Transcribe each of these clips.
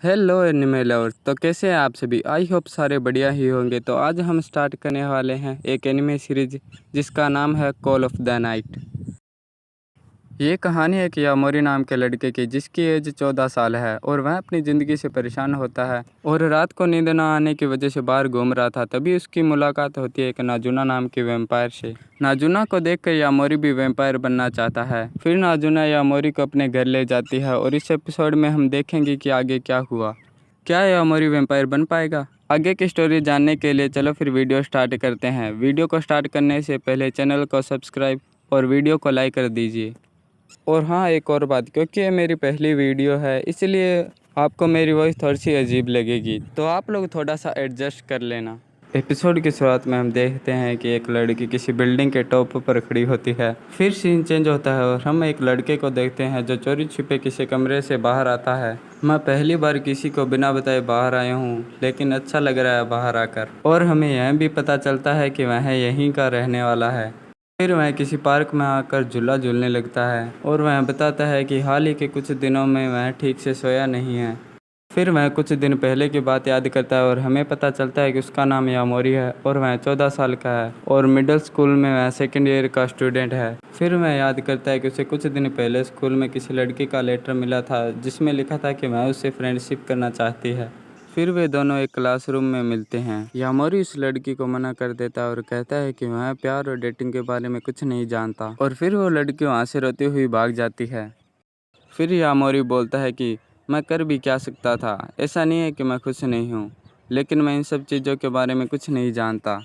Hello anime lovers. तो कैसे हैं आप सभी? आई होप सारे बढ़िया ही होंगे। तो आज हम स्टार्ट करने वाले हैं एक एनिमे सीरीज जिसका नाम है कॉल ऑफ द नाइट। ये कहानी है कि यामोरी नाम के लड़के की जिसकी एज 14 साल है और वह अपनी ज़िंदगी से परेशान होता है और रात को नींद न आने की वजह से बाहर घूम रहा था। तभी उसकी मुलाकात होती है एक नाजुना नाम की वैम्पायर से। नाजुना को देखकर यामोरी भी वैम्पायर बनना चाहता है। फिर नाजुना यामोरी को अपने घर ले जाती है और इस एपिसोड में हम देखेंगे कि आगे क्या हुआ। क्या यामोरी वैम्पायर बन पाएगा? आगे की स्टोरी जानने के लिए चलो फिर वीडियो स्टार्ट करते हैं। वीडियो को स्टार्ट करने से पहले चैनल को सब्सक्राइब और वीडियो को लाइक कर दीजिए। और हाँ, एक और बात, क्योंकि ये मेरी पहली वीडियो है इसलिए आपको मेरी वॉइस थोड़ी सी अजीब लगेगी, तो आप लोग थोड़ा सा एडजस्ट कर लेना। एपिसोड की शुरुआत में हम देखते हैं कि एक लड़की किसी बिल्डिंग के टॉप पर खड़ी होती है। फिर सीन चेंज होता है और हम एक लड़के को देखते हैं जो चोरी छिपे किसी कमरे से बाहर आता है। मैं पहली बार किसी को बिना बताए बाहर आया हूँ, लेकिन अच्छा लग रहा है बाहर आकर। और हमें यह भी पता चलता है कि वह यहीं का रहने वाला है। फिर वह किसी पार्क में आकर झूला झूलने लगता है और वह बताता है कि हाल ही के कुछ दिनों में वह ठीक से सोया नहीं है। फिर वह कुछ दिन पहले की बात याद करता है और हमें पता चलता है कि उसका नाम यामोरी है और वह 14 साल का है और मिडिल स्कूल में वह सेकेंड ईयर का स्टूडेंट है। फिर वह याद करता है कि उसे कुछ दिन पहले स्कूल में किसी लड़की का लेटर मिला था जिसमें लिखा था कि वह उससे फ्रेंडशिप करना चाहती है। फिर वे दोनों एक क्लासरूम में मिलते हैं। यामोरी उस लड़की को मना कर देता है और कहता है कि वह प्यार और डेटिंग के बारे में कुछ नहीं जानता, और फिर वो लड़की वहाँ से रोती हुई भाग जाती है। फिर यामोरी बोलता है कि मैं कर भी क्या सकता था, ऐसा नहीं है कि मैं खुश नहीं हूँ, लेकिन मैं इन सब चीज़ों के बारे में कुछ नहीं जानता।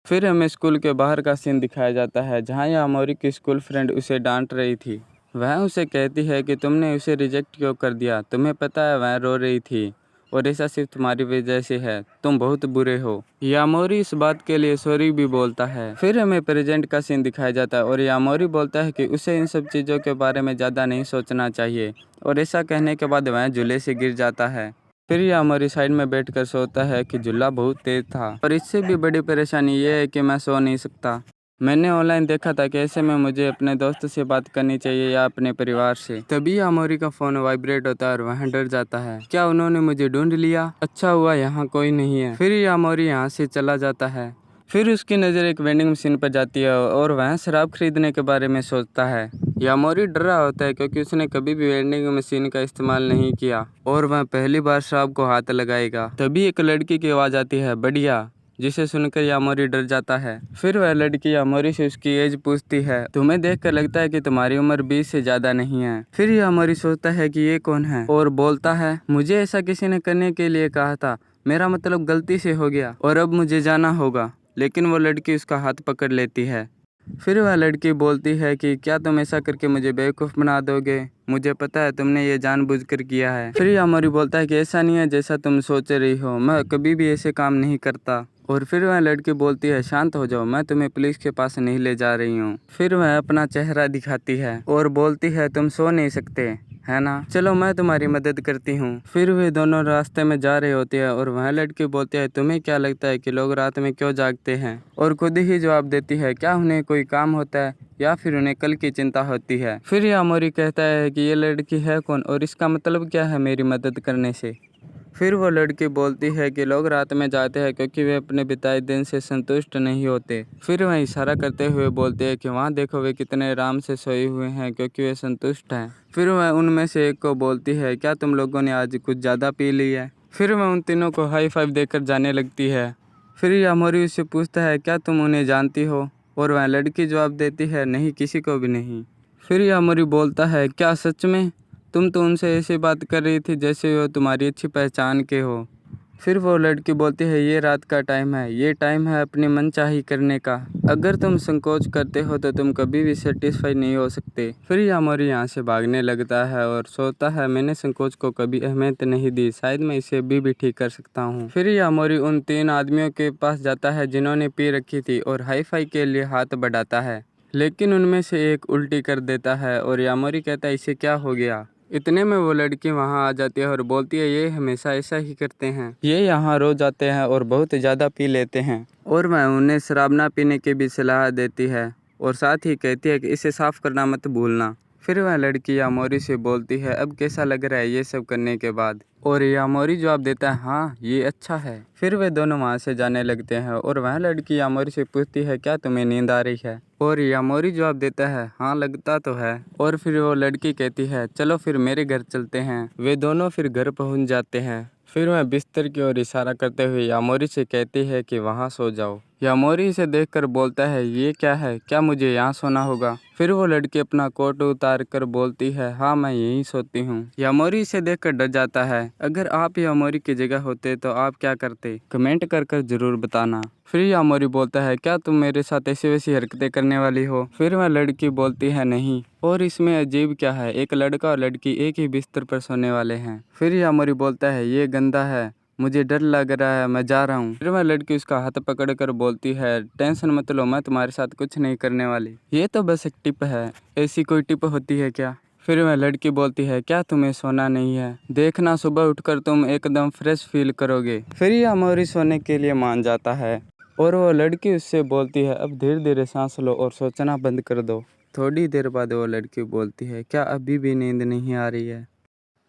फिर हमें स्कूल के बाहर का सीन दिखाया जाता है जहाँ यामोरी की स्कूल फ्रेंड उसे डांट रही थी। वह उसे कहती है कि तुमने उसे रिजेक्ट क्यों कर दिया, तुम्हें पता है वह रो रही थी और ऐसा सिर्फ तुम्हारी वजह से है, तुम बहुत बुरे हो। यामोरी इस बात के लिए सॉरी भी बोलता है। फिर हमें प्रेजेंट का सीन दिखाया जाता है और यामोरी बोलता है कि उसे इन सब चीज़ों के बारे में ज़्यादा नहीं सोचना चाहिए, और ऐसा कहने के बाद वह झूले से गिर जाता है। फिर यामोरी साइड में बैठकर सोता है कि झूला बहुत तेज था और इससे भी बड़ी परेशानी ये है कि मैं सो नहीं सकता। मैंने ऑनलाइन देखा था कि ऐसे में मुझे अपने दोस्त से बात करनी चाहिए या अपने परिवार से। तभी यामोरी का फ़ोन वाइब्रेट होता है और वह डर जाता है। क्या उन्होंने मुझे ढूंढ लिया? अच्छा हुआ यहाँ कोई नहीं है। फिर यामोरी यहाँ से चला जाता है। फिर उसकी नज़र एक वेंडिंग मशीन पर जाती है और वह शराब खरीदने के बारे में सोचता है। यामोरी डर रहा होता है क्योंकि उसने कभी भी वेंडिंग मशीन का इस्तेमाल नहीं किया और वह पहली बार शराब को हाथ लगाएगा। तभी एक लड़की की आवाज़ आती है, बढ़िया, जिसे सुनकर यामोरी डर जाता है। फिर वह लड़की यामोरी से उसकी एज पूछती है। तुम्हें देखकर लगता है कि तुम्हारी उम्र 20 से ज़्यादा नहीं है। फिर यामोरी सोचता है कि ये कौन है और बोलता है, मुझे ऐसा किसी ने करने के लिए कहा था, मेरा मतलब गलती से हो गया और अब मुझे जाना होगा। लेकिन वो लड़की उसका हाथ पकड़ लेती है। फिर वह लड़की बोलती है कि क्या तुम ऐसा करके मुझे बेवकूफ़ बना दोगे? मुझे पता है तुमने ये जानबूझकर किया है। फिर यामोरी बोलता है कि ऐसा नहीं है जैसा तुम सोच रही हो, मैं कभी भी ऐसे काम नहीं करता। और फिर वह लड़की बोलती है, शांत हो जाओ, मैं तुम्हें पुलिस के पास नहीं ले जा रही हूँ। फिर वह अपना चेहरा दिखाती है और बोलती है, तुम सो नहीं सकते है ना, चलो मैं तुम्हारी मदद करती हूँ। फिर वे दोनों रास्ते में जा रहे होते हैं और वह लड़की बोलती है, तुम्हें क्या लगता है कि लोग रात में क्यों जागते हैं? और खुद ही जवाब देती है, क्या उन्हें कोई काम होता है या फिर उन्हें कल की चिंता होती है? फिर यामोरी कहता है कि ये लड़की है कौन और इसका मतलब क्या है मेरी मदद करने से? फिर वो लड़की बोलती है कि लोग रात में जाते हैं क्योंकि वे अपने बिताए दिन से संतुष्ट नहीं होते। फिर वह इशारा करते हुए बोलते हैं कि वहाँ देखो वे कितने आराम से सोए हुए हैं क्योंकि वे संतुष्ट हैं। फिर वह उनमें से एक को बोलती है, क्या तुम लोगों ने आज कुछ ज़्यादा पी ली है? फिर वह उन तीनों को हाई फाइव देकर जाने लगती है। फिर यामोरी उससे पूछता है, क्या तुम उन्हें जानती हो? और वह लड़की जवाब देती है, नहीं, किसी को भी नहीं। फिर यामोरी बोलता है, क्या सच में? तुम तो उनसे ऐसी बात कर रही थी जैसे वो तुम्हारी अच्छी पहचान के हो। फिर वो लड़की बोलती है, ये रात का टाइम है, ये टाइम है अपनी मनचाही करने का। अगर तुम संकोच करते हो तो तुम कभी भी सेटिस्फाई नहीं हो सकते। फिर यामोरी यहाँ से भागने लगता है और सोचता है, मैंने संकोच को कभी अहमियत नहीं दी, शायद मैं इसे अभी भी ठीक कर सकता हूँ। फिर यामोरी उन 3 आदमियों के पास जाता है जिन्होंने पी रखी थी और हाई फाई के लिए हाथ बढ़ाता है, लेकिन उनमें से एक उल्टी कर देता है और यामोरी कहता है, इसे क्या हो गया? इतने में वो लड़की वहाँ आ जाती है और बोलती है, ये हमेशा ऐसा ही करते हैं, ये यहाँ रोज जाते हैं और बहुत ज़्यादा पी लेते हैं। और वह उन्हें शराब ना पीने की भी सलाह देती है और साथ ही कहती है कि इसे साफ़ करना मत भूलना। फिर वह लड़की यामोरी से बोलती है, अब कैसा लग रहा है ये सब करने के बाद? और यामोरी जवाब देता है, हाँ ये अच्छा है। फिर वे दोनों वहाँ से जाने लगते हैं और वह लड़की यामोरी से पूछती है, क्या तुम्हें नींद आ रही है? और यामोरी जवाब देता है, हाँ लगता तो है। और फिर वो लड़की कहती है, चलो फिर मेरे घर चलते हैं। वे दोनों फिर घर पहुँच जाते हैं। फिर वह बिस्तर की ओर इशारा करते हुए यामोरी से कहती है कि वहाँ सो जाओ। यामोरी इसे देखकर बोलता है, ये क्या है, क्या मुझे यहाँ सोना होगा? फिर वो लड़की अपना कोट उतार कर बोलती है, हाँ मैं यहीं सोती हूँ। यामोरी इसे देखकर डर जाता है। अगर आप यामोरी की जगह होते तो आप क्या करते? कमेंट कर जरूर बताना। फिर यामोरी बोलता है, क्या तुम मेरे साथ ऐसी वैसी हरकतें करने वाली हो? फिर वह लड़की बोलती है, नहीं। और इसमें अजीब क्या है, एक लड़का और लड़की एक ही बिस्तर पर सोने वाले हैं। फिर यामोरी बोलता है, ये गंदा है, मुझे डर लग रहा है, मैं जा रहा हूँ। फिर वह लड़की उसका हाथ पकड़कर बोलती है, टेंशन मत लो, मैं तुम्हारे साथ कुछ नहीं करने वाली। ये तो बस एक टिप है, ऐसी कोई टिप होती है क्या? फिर वह लड़की बोलती है, क्या तुम्हें सोना नहीं है? देखना सुबह उठकर तुम एकदम फ्रेश फील करोगे। फिर यामोरी सोने के लिए मान जाता है और वो लड़की उससे बोलती है, अब धीरे धीरे सांस लो और सोचना बंद कर दो। थोड़ी देर बाद वो लड़की बोलती है, क्या अभी भी नींद नहीं आ रही है?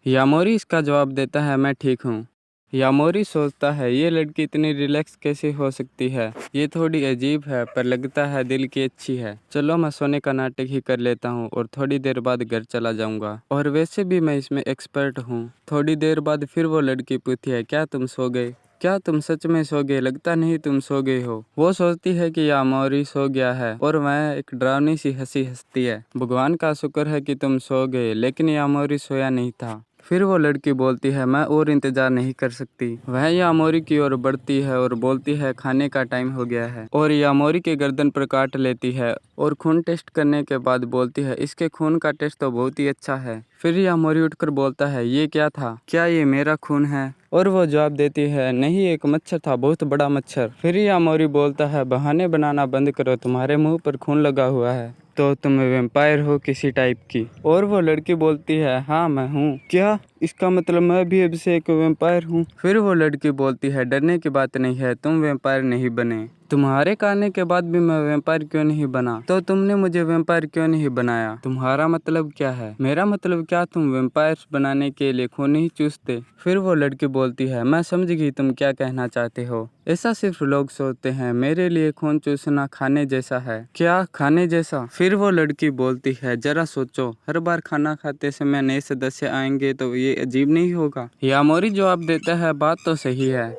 यामोरी इसका जवाब देता है, मैं ठीक हूँ। यामोरी सोचता है, ये लड़की इतनी रिलैक्स कैसे हो सकती है? ये थोड़ी अजीब है, पर लगता है दिल की अच्छी है। चलो मैं सोने का नाटक ही कर लेता हूँ और थोड़ी देर बाद घर चला जाऊँगा। और वैसे भी मैं इसमें एक्सपर्ट हूँ। थोड़ी देर बाद फिर वो लड़की पूछती है, क्या तुम सो गए? क्या तुम सच में सो गए? लगता नहीं तुम सो गए हो। वो सोचती है कि यामोरी सो गया है और वह एक डरावनी सी हंसी हंसती है। भगवान का शुक्र है कि तुम सो गए, लेकिन यामोरी सोया नहीं था। फिर वो लड़की बोलती है, मैं और इंतजार नहीं कर सकती। वह यामोरी की ओर बढ़ती है और बोलती है, खाने का टाइम हो गया है। और यामोरी के गर्दन पर काट लेती है और खून टेस्ट करने के बाद बोलती है, इसके खून का टेस्ट तो बहुत ही अच्छा है। फिर यामोरी उठकर बोलता है, ये क्या था? क्या ये मेरा खून है? और वो जवाब देती है, नहीं एक मच्छर था, बहुत बड़ा मच्छर। फिर यामोरी बोलता है, बहाने बनाना बंद करो, तुम्हारे मुंह पर खून लगा हुआ है तो तुम वैम्पायर हो किसी टाइप की। और वो लड़की बोलती है, हाँ मैं हूँ। क्या? इसका मतलब मैं भी अब से एक वैम्पायर हूँ? फिर वो लड़की बोलती है, डरने की बात नहीं है, तुम वैम्पायर नहीं बने। तुम्हारे कहने के बाद भी मैं वैम्पायर क्यों नहीं बना? तो तुमने मुझे वैम्पायर क्यों नहीं बनाया? तुम्हारा मतलब क्या है? मेरा मतलब क्या, तुम वैम्पायर बनाने के लिए खून नहीं चूसते? फिर वो लड़की बोलती है, मैं समझ गई तुम क्या कहना चाहते हो। ऐसा सिर्फ लोग सोचते हैं, मेरे लिए खून चूसना खाने जैसा है। क्या खाने जैसा? फिर वो लड़की बोलती है, जरा सोचो, हर बार खाना खाते समय नए सदस्य आएंगे तो ये अजीब नहीं होगा? यामोरी जवाब देता है, बात तो सही है।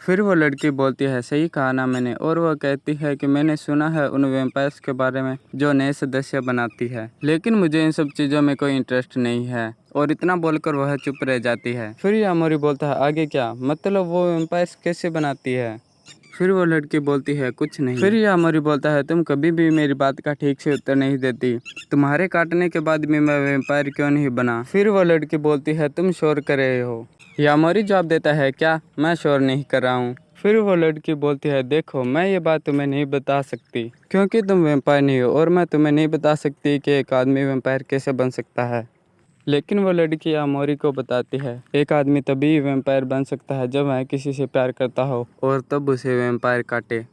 फिर वो लड़की बोलती है, सही कहा ना मैंने। और वह कहती है कि मैंने सुना है उन वैम्पायर्स के बारे में जो नए सदस्य बनाती है, लेकिन मुझे इन सब चीज़ों में कोई इंटरेस्ट नहीं है। और इतना बोलकर वह चुप रह जाती है। फिर यामोरी बोलता है, आगे क्या? मतलब वो वैम्पायर्स कैसे बनाती है? फिर वो लड़की बोलती है, कुछ नहीं। फिर यामोरी बोलता है, तुम कभी भी मेरी बात का ठीक से उत्तर नहीं देती। तुम्हारे काटने के बाद भी मैं वैम्पायर क्यों नहीं बना? फिर वो लड़की बोलती है, तुम शोर कर रहे हो। यामोरी जवाब देता है, क्या? मैं शोर नहीं कर रहा हूँ। फिर वो लड़की बोलती है, देखो मैं ये बात तुम्हें नहीं बता सकती क्योंकि तुम वैम्पायर नहीं हो, और मैं तुम्हें नहीं बता सकती कि एक आदमी वैम्पायर कैसे बन सकता है। लेकिन वो लड़की यामोरी को बताती है, एक आदमी तभी वैम्पायर बन सकता है जब वह किसी से प्यार करता हो और तब उसे वैम्पायर काटे।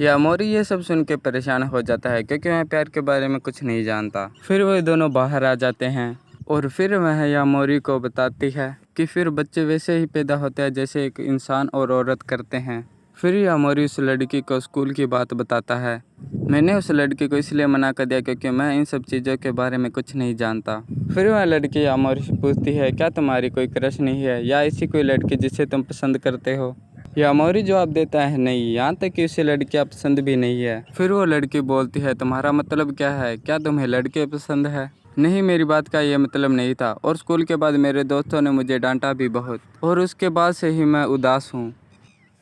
यामोरी ये सब सुन के परेशान हो जाता है क्योंकि वह प्यार के बारे में कुछ नहीं जानता। फिर वे दोनों बाहर आ जाते हैं और फिर वह यामोरी को बताती है कि फिर बच्चे वैसे ही पैदा होते हैं जैसे एक इंसान और औरत करते हैं। फिर यामोरी उस लड़की को स्कूल की बात बताता है। मैंने उस लड़की को इसलिए मना कर दिया क्योंकि मैं इन सब चीज़ों के बारे में कुछ नहीं जानता। फिर वह लड़की यामोरी से पूछती है, क्या तुम्हारी कोई क्रश नहीं है या ऐसी कोई लड़की जिसे तुम पसंद करते हो? यामोरी जवाब देता है, नहीं, यहाँ तक कि उसे लड़कियाँ पसंद भी नहीं है। फिर वो लड़की बोलती है, तुम्हारा मतलब क्या है? क्या तुम्हें लड़के पसंद है? नहीं, मेरी बात का ये मतलब नहीं था। और स्कूल के बाद मेरे दोस्तों ने मुझे डांटा भी बहुत, और उसके बाद से ही मैं उदास हूँ।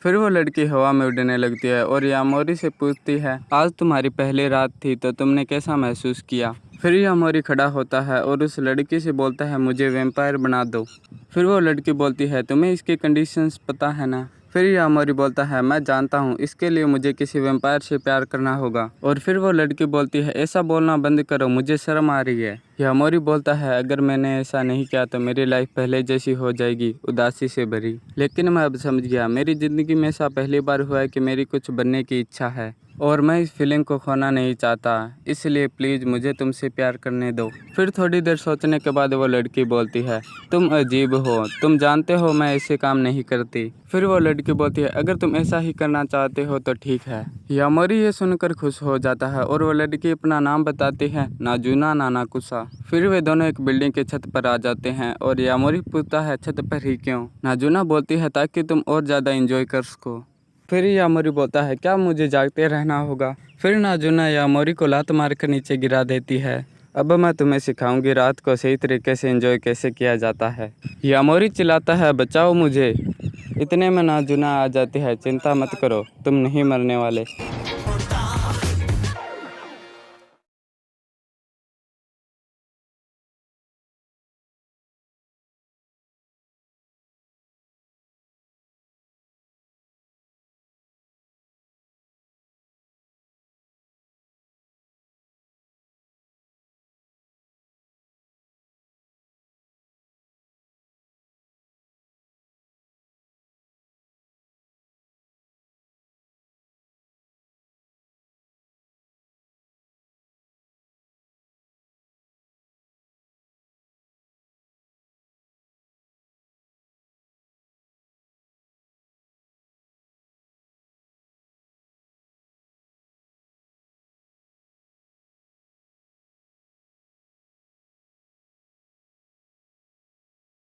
फिर वो लड़की हवा में उड़ने लगती है और यामोरी से पूछती है, आज तुम्हारी पहली रात थी तो तुमने कैसा महसूस किया? फिर यामोरी खड़ा होता है और उस लड़की से बोलता है, मुझे वैम्पायर बना दो। फिर वो लड़की बोलती है, तुम्हें इसकी कंडीशंस पता है ना? फिर यामोरी बोलता है, मैं जानता हूँ, इसके लिए मुझे किसी वैम्पायर से प्यार करना होगा। और फिर वो लड़की बोलती है, ऐसा बोलना बंद करो, मुझे शर्म आ रही है। यामोरी बोलता है, अगर मैंने ऐसा नहीं किया तो मेरी लाइफ पहले जैसी हो जाएगी, उदासी से भरी। लेकिन मैं अब समझ गया, मेरी ज़िंदगी में ऐसा पहली बार हुआ है कि मेरी कुछ बनने की इच्छा है और मैं इस फीलिंग को खोना नहीं चाहता, इसलिए प्लीज़ मुझे तुमसे प्यार करने दो। फिर थोड़ी देर सोचने के बाद वो लड़की बोलती है, तुम अजीब हो, तुम जानते हो मैं ऐसे काम नहीं करती। फिर वो लड़की बोलती है, अगर तुम ऐसा ही करना चाहते हो तो ठीक है। यामोरी ये सुनकर खुश हो जाता है और वो लड़की अपना नाम बताती है, नाजुना नानाकुसा। फिर वे दोनों एक बिल्डिंग के छत पर आ जाते हैं और यामोरी पूछता है, छत पर ही क्यों? नाजुना बोलती है, ताकि तुम और ज़्यादा एंजॉय कर सको। फिर यामोरी बोलता है, क्या मुझे जागते रहना होगा? फिर नाजुना यामोरी को लात मारकर नीचे गिरा देती है। अब मैं तुम्हें सिखाऊंगी रात को सही तरीके से एंजॉय कैसे किया जाता है। यामोरी चिल्लाता है, बचाओ मुझे। इतने में नाजुना आ जाती है, चिंता मत करो, तुम नहीं मरने वाले।